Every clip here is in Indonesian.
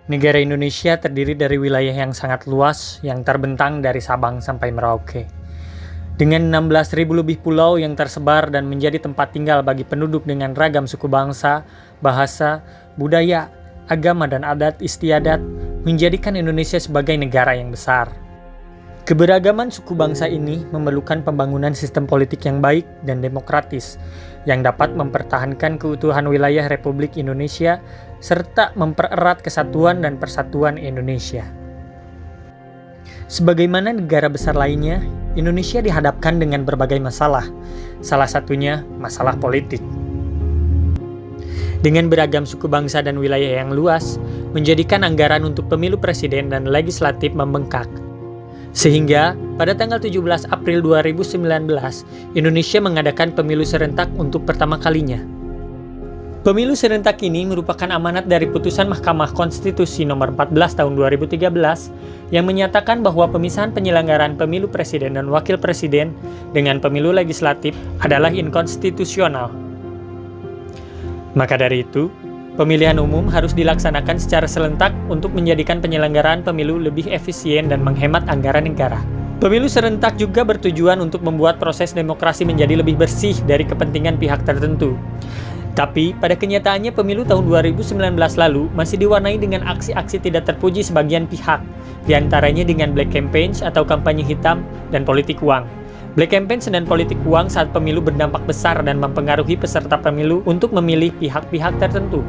Negara Indonesia terdiri dari wilayah yang sangat luas yang terbentang dari Sabang sampai Merauke. Dengan 16.000 lebih pulau yang tersebar dan menjadi tempat tinggal bagi penduduk dengan ragam suku bangsa, bahasa, budaya, agama dan adat istiadat, menjadikan Indonesia sebagai negara yang besar. Keberagaman suku bangsa ini memerlukan pembangunan sistem politik yang baik dan demokratis yang dapat mempertahankan keutuhan wilayah Republik Indonesia serta mempererat kesatuan dan persatuan Indonesia. Sebagaimana negara besar lainnya, Indonesia dihadapkan dengan berbagai masalah, salah satunya masalah politik. Dengan beragam suku bangsa dan wilayah yang luas, menjadikan anggaran untuk pemilu presiden dan legislatif membengkak. Sehingga pada tanggal 17 April 2019, Indonesia mengadakan pemilu serentak untuk pertama kalinya. Pemilu serentak ini merupakan amanat dari putusan Mahkamah Konstitusi nomor 14 tahun 2013 yang menyatakan bahwa pemisahan penyelenggaraan pemilu presiden dan wakil presiden dengan pemilu legislatif adalah inkonstitusional. Maka dari itu, pemilihan umum harus dilaksanakan secara serentak untuk menjadikan penyelenggaraan pemilu lebih efisien dan menghemat anggaran negara. Pemilu serentak juga bertujuan untuk membuat proses demokrasi menjadi lebih bersih dari kepentingan pihak tertentu. Tapi, pada kenyataannya pemilu tahun 2019 lalu masih diwarnai dengan aksi-aksi tidak terpuji sebagian pihak, diantaranya dengan black campaigns atau kampanye hitam dan politik uang. Black campaigns dan politik uang saat pemilu berdampak besar dan mempengaruhi peserta pemilu untuk memilih pihak-pihak tertentu.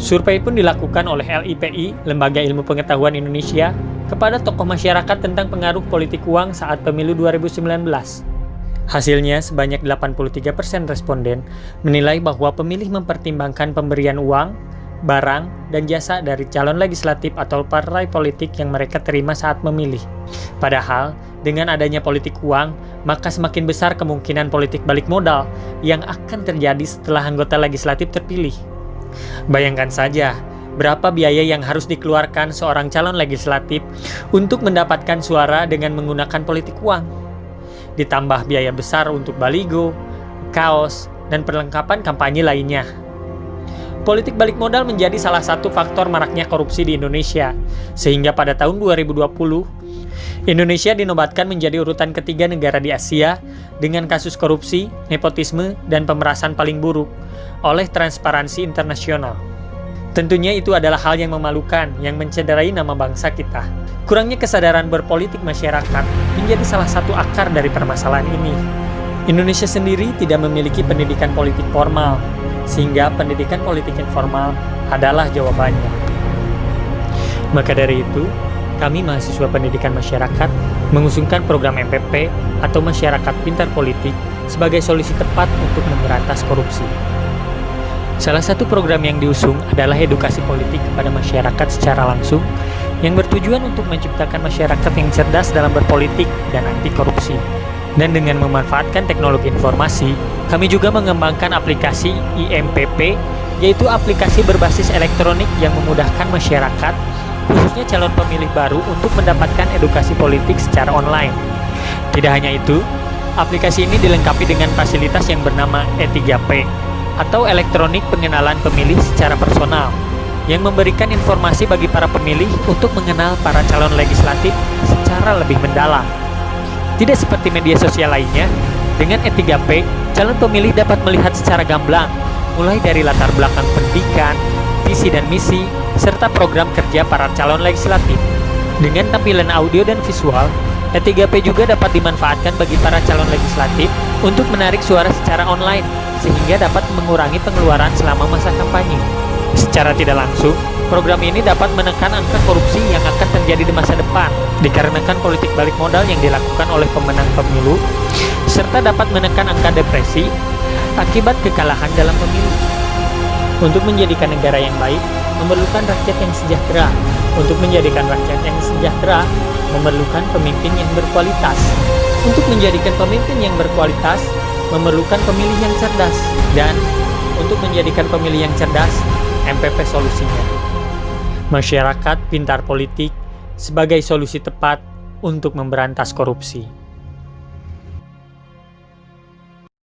Survei pun dilakukan oleh LIPI, Lembaga Ilmu Pengetahuan Indonesia, kepada tokoh masyarakat tentang pengaruh politik uang saat pemilu 2019. Hasilnya, sebanyak 83% responden menilai bahwa pemilih mempertimbangkan pemberian uang, barang, dan jasa dari calon legislatif atau partai politik yang mereka terima saat memilih. Padahal, dengan adanya politik uang, maka semakin besar kemungkinan politik balik modal yang akan terjadi setelah anggota legislatif terpilih. Bayangkan saja, berapa biaya yang harus dikeluarkan seorang calon legislatif untuk mendapatkan suara dengan menggunakan politik uang. Ditambah biaya besar untuk baligo, kaos, dan perlengkapan kampanye lainnya. Politik balik modal menjadi salah satu faktor maraknya korupsi di Indonesia, sehingga pada tahun 2020, Indonesia dinobatkan menjadi urutan ketiga negara di Asia dengan kasus korupsi, nepotisme, dan pemerasan paling buruk oleh Transparansi Internasional. Tentunya itu adalah hal yang memalukan yang mencederai nama bangsa kita. Kurangnya kesadaran berpolitik masyarakat menjadi salah satu akar dari permasalahan ini. Indonesia sendiri tidak memiliki pendidikan politik formal, sehingga pendidikan politik informal adalah jawabannya. Maka dari itu, kami mahasiswa pendidikan masyarakat mengusungkan program MPP atau Masyarakat Pintar Politik sebagai solusi tepat untuk memberantas korupsi. Salah satu program yang diusung adalah edukasi politik kepada masyarakat secara langsung yang bertujuan untuk menciptakan masyarakat yang cerdas dalam berpolitik dan anti korupsi. Dan dengan memanfaatkan teknologi informasi, kami juga mengembangkan aplikasi IMPP, yaitu aplikasi berbasis elektronik yang memudahkan masyarakat, khususnya calon pemilih baru untuk mendapatkan edukasi politik secara online. Tidak hanya itu, aplikasi ini dilengkapi dengan fasilitas yang bernama E3P, atau elektronik pengenalan pemilih secara personal, yang memberikan informasi bagi para pemilih untuk mengenal para calon legislatif secara lebih mendalam. Tidak seperti media sosial lainnya, dengan E3P, calon pemilih dapat melihat secara gamblang, mulai dari latar belakang pendidikan, visi dan misi, serta program kerja para calon legislatif. Dengan tampilan audio dan visual, E3P juga dapat dimanfaatkan bagi para calon legislatif untuk menarik suara secara online, sehingga dapat mengurangi pengeluaran selama masa kampanye. Secara tidak langsung, program ini dapat menekan angka korupsi yang akan terjadi di masa depan, dikarenakan politik balik modal yang dilakukan oleh pemenang pemilu, serta dapat menekan angka depresi akibat kekalahan dalam pemilu. Untuk menjadikan negara yang baik, memerlukan rakyat yang sejahtera. Untuk menjadikan rakyat yang sejahtera, memerlukan pemimpin yang berkualitas. Untuk menjadikan pemimpin yang berkualitas, memerlukan pemilih yang cerdas. Dan untuk menjadikan pemilih yang cerdas, MPP solusinya. Masyarakat Pintar Politik sebagai solusi tepat untuk memberantas korupsi.